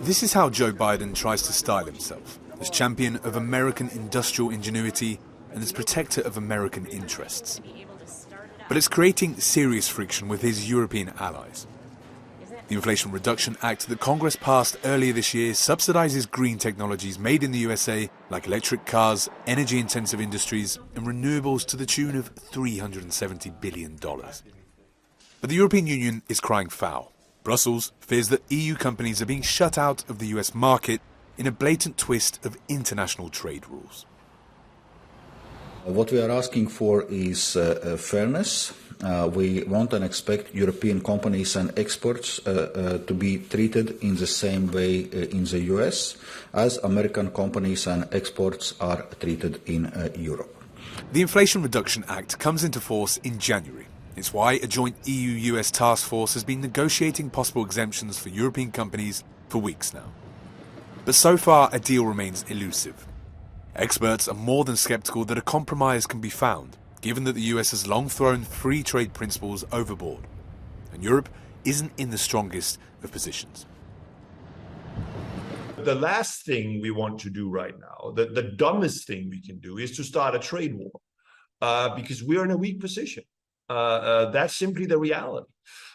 This is how Joe Biden tries to style himself, as champion of American industrial ingenuity and as protector of American interests. But it's creating serious friction with his European allies. The Inflation Reduction Act that Congress passed earlier this year subsidizes green technologies made in the USA, like electric cars, energy-intensive industries, and renewables to the tune of $370 billion. But the European Union is crying foul. Brussels fears that EU companies are being shut out of the US market in a blatant twist of international trade rules. What we are asking for is fairness. We want and expect European companies and exports to be treated in the same way in the US as American companies and exports are treated in Europe. The Inflation Reduction Act comes into force in January. It's why a joint EU-US task force has been negotiating possible exemptions for European companies for weeks now. But so far, a deal remains elusive. Experts are more than skeptical that a compromise can be found, given that the US has long thrown free trade principles overboard, and Europe isn't in the strongest of positions. The last thing we want to do right now, the dumbest thing we can do, is to start a trade war, because we're in a weak position. That's simply the reality.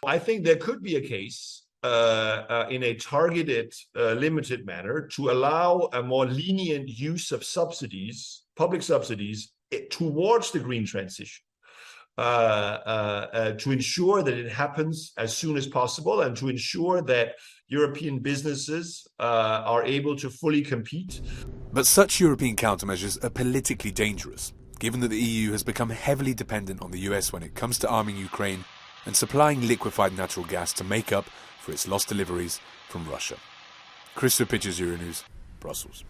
I think there could be a case in a targeted, limited manner to allow a more lenient use of subsidies, public subsidies, towards the green transition, to ensure that it happens as soon as possible and to ensure that European businesses are able to fully compete. But such European countermeasures are politically dangerous, given that the EU has become heavily dependent on the US when it comes to arming Ukraine and supplying liquefied natural gas to make up for its lost deliveries from Russia. Christopher Pitcher, Euronews, Brussels.